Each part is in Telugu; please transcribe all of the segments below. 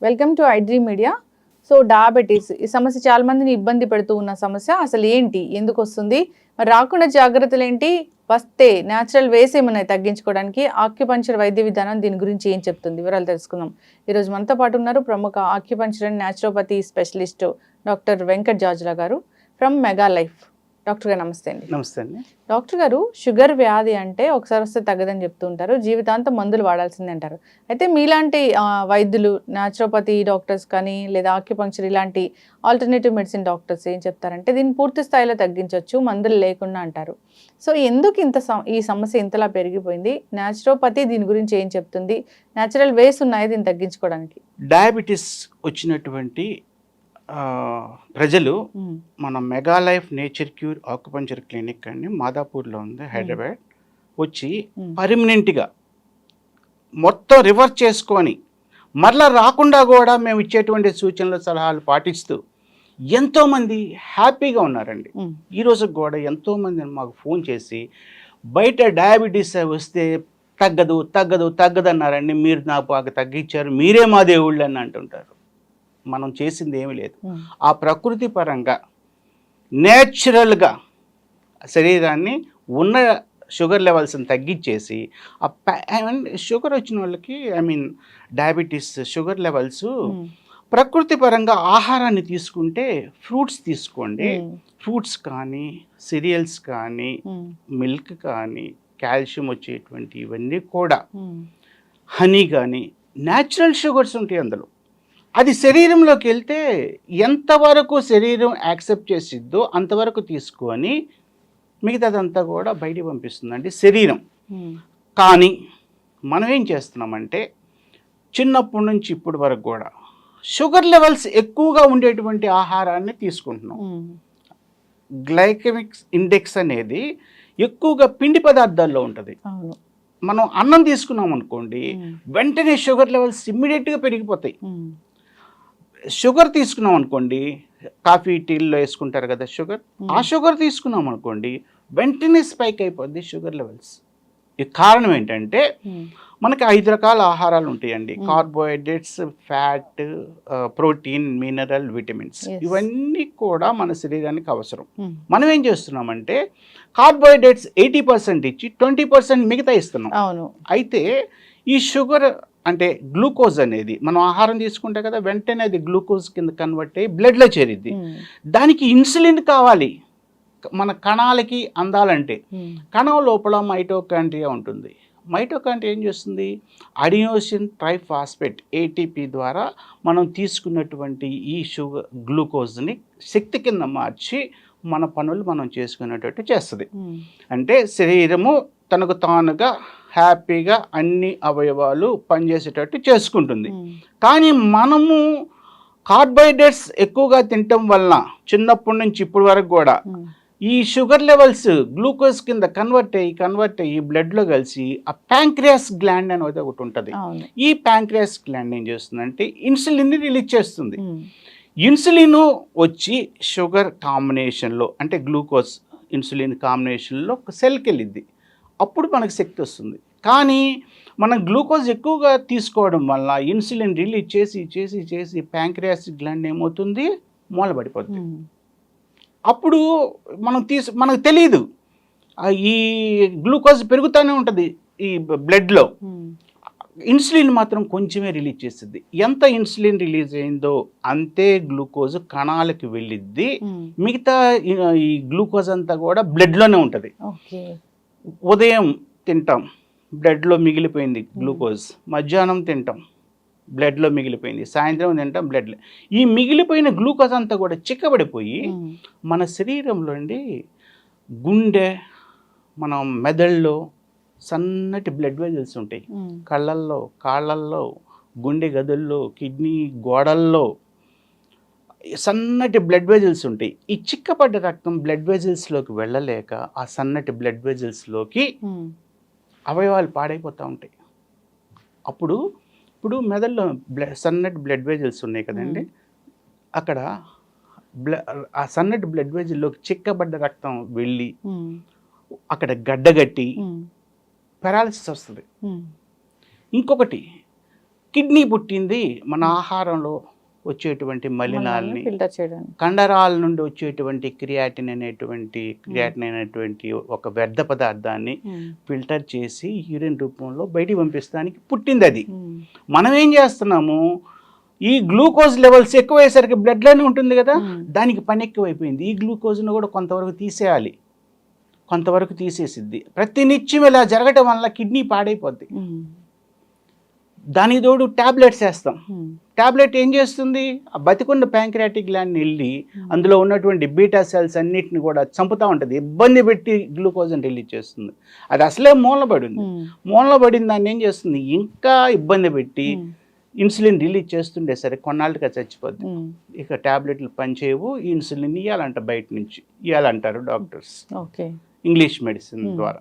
Welcome to iDream media. So diabetes ఈ సమస్య చాలా మందిని ఇబ్బంది పెడుతూ ఉన్న సమస్య. అసలు ఏంటి, ఎందుకు వస్తుంది, మరి రాకుండా జాగ్రత్తలు ఏంటి, వస్తే న్యాచురల్ వేస్ ఏమైనా తగ్గించుకోవడానికి ఆక్యుపంక్చర్ వైద్య విధానం దీని గురించి ఏం చెప్తుంది, వివరాలు తెలుసుకుందాం. ఈరోజు మనతో పాటు ఉన్నారు ప్రముఖ acupuncture and naturopathy specialist doctor Venkat Jajula గారు ఫ్రమ్ మెగా లైఫ్. డాక్టర్ గారు నమస్తే అండి. నమస్తే అండి. డాక్టర్ గారు, షుగర్ వ్యాధి అంటే ఒకసారి వస్తే తగ్గదని చెప్తూ ఉంటారు, జీవితాంతం మందులు వాడాల్సిందే అంటారు. అయితే మీలాంటి వైద్యులు, న్యాచురోపతి డాక్టర్స్ కానీ లేదా ఆక్యుపంక్చర్ ఇలాంటి ఆల్టర్నేటివ్ మెడిసిన్ డాక్టర్స్ ఏం చెప్తారంటే దీన్ని పూర్తి స్థాయిలో తగ్గించవచ్చు మందులు లేకుండా అంటారు. సో ఎందుకు ఈ సమస్య ఇంతలా పెరిగిపోయింది, న్యాచురోపతి దీని గురించి ఏం చెప్తుంది, న్యాచురల్ వేస్ ఉన్నాయి దీన్ని తగ్గించుకోవడానికి? డయాబెటీస్ వచ్చినటువంటి ప్రజలు మన mega life nature cure acupuncture clinic అండి, మాదాపూర్లో ఉంది, హైదరాబాద్, వచ్చి పర్మనెంట్గా మొత్తం రివర్స్ చేసుకొని మరలా రాకుండా కూడా మేము ఇచ్చేటువంటి సూచనలు సలహాలు పాటిస్తూ ఎంతోమంది హ్యాపీగా ఉన్నారండి. ఈరోజు కూడా ఎంతోమంది మాకు ఫోన్ చేసి బయట డయాబెటీస్ వస్తే తగ్గదు తగ్గదు తగ్గదు అన్నారండి, మీరు నాకు బాగా తగ్గించారు, మీరే మా దేవుళ్ళు అని అంటుంటారు. మనం చేసింది ఏమీ లేదు. ఆ ప్రకృతి పరంగా నేచురల్గా శరీరాన్ని ఉన్న షుగర్ లెవెల్స్ని తగ్గించేసి షుగర్ వచ్చిన వాళ్ళకి డయాబెటీస్ షుగర్ లెవెల్స్ ప్రకృతి పరంగా ఆహారాన్ని తీసుకుంటే ఫ్రూట్స్ తీసుకోండి, ఫ్రూట్స్ కానీ సిరియల్స్ కానీ మిల్క్ కానీ కాల్షియం వచ్చేటువంటి ఇవన్నీ కూడా, హనీ కానీ న్యాచురల్ షుగర్స్ ఉంటాయి అందులో. అది శరీరంలోకి వెళ్తే ఎంతవరకు శరీరం యాక్సెప్ట్ చేసిద్దో అంతవరకు తీసుకొని మిగతాదంతా కూడా బయటికి పంపిస్తుందండి శరీరం. కానీ మనం ఏం చేస్తున్నామంటే చిన్నప్పటి నుంచి ఇప్పటి వరకు కూడా షుగర్ లెవెల్స్ ఎక్కువగా ఉండేటువంటి ఆహారాన్ని తీసుకుంటున్నాం. గ్లైకెమిక్ ఇండెక్స్ అనేది ఎక్కువగా పిండి పదార్థాల్లో ఉంటుంది. మనం అన్నం తీసుకున్నాం అనుకోండి, వెంటనే షుగర్ లెవెల్స్ ఇమ్మీడియట్గా పెరిగిపోతాయి. షుగర్ తీసుకున్నాం అనుకోండి, కాఫీ టీల్లో వేసుకుంటారు కదా షుగర్, ఆ షుగర్ తీసుకున్నాం అనుకోండి వెంటనే స్పైక్ అయిపోద్ది షుగర్ లెవెల్స్. ఈ కారణం ఏంటంటే మనకి 5 రకాల ఆహారాలు ఉంటాయండి, carbohydrates, fat, protein, mineral, vitamins. ఇవన్నీ కూడా మన శరీరానికి అవసరం. మనం ఏం చేస్తున్నామంటే కార్బోహైడ్రేట్స్ 80% ఇచ్చి 20% మిగతా ఇస్తున్నాం. అయితే ఈ షుగర్ అంటే గ్లూకోజ్ అనేది మనం ఆహారం తీసుకుంటే కదా వెంటనే అది గ్లూకోజ్ కింద కన్వర్ట్ అయ్యి బ్లడ్లో చేరిద్ది. దానికి ఇన్సులిన్ కావాలి మన కణాలకి అందాలంటే. కణం లోపల మైటోకాండ్రియా ఉంటుంది. మైటోకాండ్రియా ఏం చేస్తుంది, అడినోసిన్ ట్రైఫాస్ఫేట్ ATP ద్వారా మనం తీసుకున్నటువంటి ఈ షుగర్ గ్లూకోజ్ని శక్తి కింద మార్చి మన పనులు మనం చేసుకునేటట్టు చేస్తుంది. అంటే శరీరము తనకు తానుగా హ్యాపీగా అన్ని అవయవాలు పనిచేసేటట్టు చేసుకుంటుంది. కానీ మనము కార్బోహైడ్రేట్స్ ఎక్కువగా తినటం వలన చిన్నప్పటి నుంచి ఇప్పటి వరకు కూడా ఈ షుగర్ లెవెల్స్ గ్లూకోజ్ కింద కన్వర్ట్ అయ్యి బ్లడ్లో కలిసి ఆ ప్యాంక్రియాస్ గ్లాండ్ అనేది ఒకటి ఉంటుంది. ఈ ప్యాంక్రియాస్ గ్లాండ్ ఏం చేస్తుందంటే ఇన్సులిన్ని రిలీజ్ చేస్తుంది. ఇన్సులిన్ వచ్చి షుగర్ కాంబినేషన్లో అంటే గ్లూకోజ్ ఇన్సులిన్ కాంబినేషన్లో సెల్కి వెళ్ళిద్ది. అప్పుడు మనకు శక్తి వస్తుంది. కానీ మనం గ్లూకోజ్ ఎక్కువగా తీసుకోవడం వల్ల ఇన్సులిన్ రిలీజ్ చేసి చేసి చేసి ప్యాంక్రియాస్ గ్లాండ్ ఏమవుతుంది, మూలబడిపోతుంది. అప్పుడు మనకు తెలియదు, ఈ గ్లూకోజ్ పెరుగుతూనే ఉంటుంది ఈ బ్లడ్లో, ఇన్సులిన్ మాత్రం కొంచెమే రిలీజ్ చేస్తుంది. ఎంత ఇన్సులిన్ రిలీజ్ అయిందో అంతే గ్లూకోజ్ కణాలకి వెళ్ళిద్ది. మిగతా ఈ గ్లూకోజ్ అంతా కూడా బ్లడ్లోనే ఉంటుంది. ఉదయం తింటాం, బ్లడ్లో మిగిలిపోయింది గ్లూకోజ్. మధ్యాహ్నం తింటాం, బ్లడ్లో మిగిలిపోయింది. సాయంత్రం తింటాం, బ్లడ్లో. ఈ మిగిలిపోయిన గ్లూకోజ్ అంతా కూడా చిక్కబడిపోయి మన శరీరంలో అండి గుండె, మన మెదడులో సన్నటి బ్లడ్ వెజల్స్ ఉంటాయి. కళ్ళల్లో, కాళ్ళల్లో, గుండె గదుల్లో, కిడ్నీ గోడల్లో సన్నటి బ్లడ్ వెజల్స్ ఉంటాయి. ఈ చిక్కపడ్డ రక్తం బ్లడ్ వెజల్స్లోకి వెళ్ళలేక ఆ సన్నటి బ్లడ్ వెజల్స్లోకి అవయవాలు పాడైపోతూ ఉంటాయి. ఇప్పుడు మెదడులో సన్నటి బ్లడ్ వెజల్స్ ఉన్నాయి కదండి, అక్కడ ఆ సన్నటి బ్లడ్ వెజల్లోకి చిక్కబడ్డ రక్తం వెళ్ళి అక్కడ గడ్డగట్టి పెరాలసిస్ వస్తుంది. ఇంకొకటి కిడ్నీ పుట్టింది మన ఆహారంలో వచ్చేటువంటి మలినాల్ని, ఫిల్టర్ చేయడానికి. కండరాల నుండి వచ్చేటువంటి క్రియాటిన్ అనేటువంటి ఒక వ్యర్థ పదార్థాన్ని ఫిల్టర్ చేసి యూరిన్ రూపంలో బయటికి పంపిస్తానికి పుట్టింది అది. మనం ఏం చేస్తున్నాము, ఈ గ్లూకోజ్ లెవెల్స్ ఎక్కువయ్యేసరికి బ్లడ్లోనే ఉంటుంది కదా, దానికి పని ఎక్కువైపోయింది. ఈ గ్లూకోజ్ను కూడా కొంతవరకు తీసేయాలి, కొంతవరకు తీసేసిద్ది. ప్రతినిత్యం ఇలా జరగటం వల్ల కిడ్నీ పాడైపోద్ది. దానికి తోడు ట్యాబ్లెట్స్ వేస్తాం. ట్యాబ్లెట్ ఏం చేస్తుంది, ఆ బతికున్న ప్యాంక్రియాటిక్ గ్లాండ్ని వెళ్ళి అందులో ఉన్నటువంటి బీటా సెల్స్ అన్నిటిని కూడా చంపుతూ ఉంటుంది, ఇబ్బంది పెట్టి గ్లూకోజ్ని రిలీజ్ చేస్తుంది. అది అసలే మూలబడిన దాన్ని ఏం చేస్తుంది, ఇంకా ఇబ్బంది పెట్టి ఇన్సులిన్ రిలీజ్ చేస్తుండే సరే కొన్నాళ్ళకి చచ్చిపోద్ది. ఇక ట్యాబ్లెట్లు పనిచేయవు, ఇన్సులిన్ ఇవ్వాలంట, బయట నుంచి ఇవ్వాలంటారు డాక్టర్స్, ఇంగ్లీష్ మెడిసిన్ ద్వారా.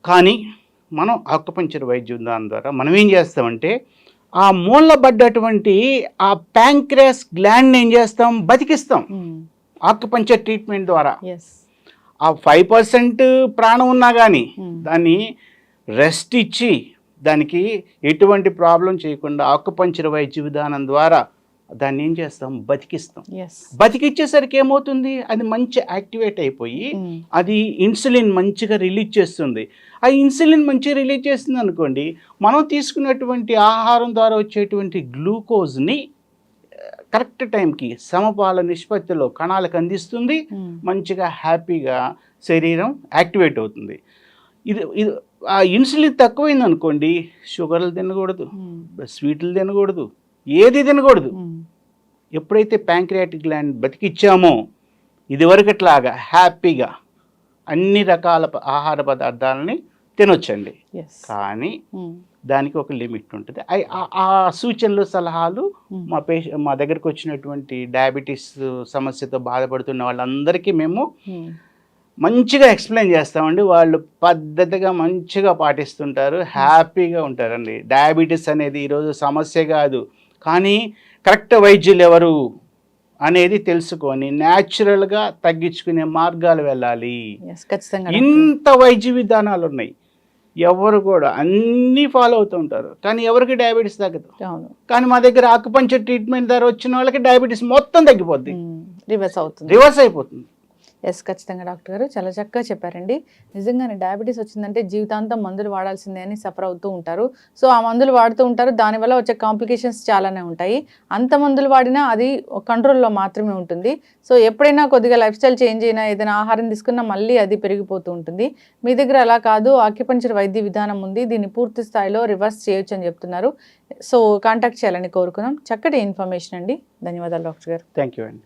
కానీ మనం ఆకుపంచర్ వైద్యం దాని ద్వారా మనం ఏం చేస్తామంటే ఆ మూలబడ్డటువంటి ఆ ప్యాంక్రియాస్ గ్లాండ్ని ఏం చేస్తాం, బతికిస్తాం ఆకుపంచర్ ట్రీట్మెంట్ ద్వారా. ఆ 5% ప్రాణం ఉన్నా కానీ దాన్ని రెస్ట్ ఇచ్చి దానికి ఎటువంటి ప్రాబ్లం చేయకుండా ఆకుపంచర్ వైద్య విధానం ద్వారా దాన్ని ఏం చేస్తాం, బతికిస్తాం. బతికిచ్చేసరికి ఏమవుతుంది, అది మంచి యాక్టివేట్ అయిపోయి అది ఇన్సులిన్ మంచిగా రిలీజ్ చేస్తుంది. ఆ ఇన్సులిన్ మంచిగా రిలీజ్ చేస్తుంది అనుకోండి, మనం తీసుకున్నటువంటి ఆహారం ద్వారా వచ్చేటువంటి గ్లూకోజ్ని కరెక్ట్ టైంకి సమపాల నిష్పత్తిలో కణాలకు అందిస్తుంది. మంచిగా హ్యాపీగా శరీరం యాక్టివేట్ అవుతుంది. ఇది ఆ ఇన్సులిన్ తక్కువైంది అనుకోండి, షుగర్లు తినకూడదు, స్వీట్లు తినకూడదు, ఏది తినకూడదు. ఎప్పుడైతే ప్యాంక్రియాటిక్ గ్లాండ్ బతికిచ్చామో ఇదివరకట్లాగా హ్యాపీగా అన్ని రకాల ఆహార పదార్థాలని తినొచ్చండి. కానీ దానికి ఒక లిమిట్ ఉంటుంది. ఆ సూచనలు సలహాలు మా దగ్గరకు వచ్చినటువంటి డయాబెటీస్ సమస్యతో బాధపడుతున్న వాళ్ళందరికీ మేము మంచిగా ఎక్స్ప్లెయిన్ చేస్తామండి. వాళ్ళు పద్ధతిగా మంచిగా పాటిస్తుంటారు, హ్యాపీగా ఉంటారండి. డయాబెటీస్ అనేది ఈరోజు సమస్య కాదు, కానీ కరెక్ట్ వైద్యులు ఎవరు అనేది తెలుసుకొని న్యాచురల్గా తగ్గించుకునే మార్గాలు వెళ్ళాలి. ఇంత వైద్య విధానాలు ఉన్నాయి, ఎవరు కూడా అన్నీ ఫాలో అవుతూ ఉంటారు, కానీ ఎవరికి డయాబెటీస్ తగ్గదు. కానీ మా దగ్గర ఆకుపంచర్ ట్రీట్మెంట్ ద్వారా వచ్చిన వాళ్ళకి డయాబెటీస్ మొత్తం తగ్గిపోద్ది, రివర్స్ అయిపోతుంది. ఖచ్చితంగా డాక్టర్ గారు చాలా చక్కగా చెప్పారండి. నిజంగానే డయాబెటీస్ వచ్చిందంటే జీవితాంతం మందులు వాడాల్సిందే అని సఫర్ అవుతూ ఉంటారు. సో ఆ మందులు వాడుతూ ఉంటారు, దానివల్ల వచ్చే కాంప్లికేషన్స్ చాలానే ఉంటాయి. అంత మందులు వాడినా అది కంట్రోల్లో మాత్రమే ఉంటుంది. సో ఎప్పుడైనా కొద్దిగా లైఫ్ స్టైల్ చేంజ్ అయినా, ఏదైనా ఆహారం తీసుకున్నా మళ్ళీ అది పెరిగిపోతూ ఉంటుంది. మీ దగ్గర అలా కాదు, ఆక్యుపంచర్ వైద్య విధానం ఉంది, దీన్ని పూర్తి స్థాయిలో రివర్స్ చేయొచ్చు అని చెప్తున్నారు. సో కాంటాక్ట్ చేయాలని కోరుకున్నాం. చక్కటి ఇన్ఫర్మేషన్ అండి, ధన్యవాదాలు డాక్టర్ గారు. థ్యాంక్ యూ అండి.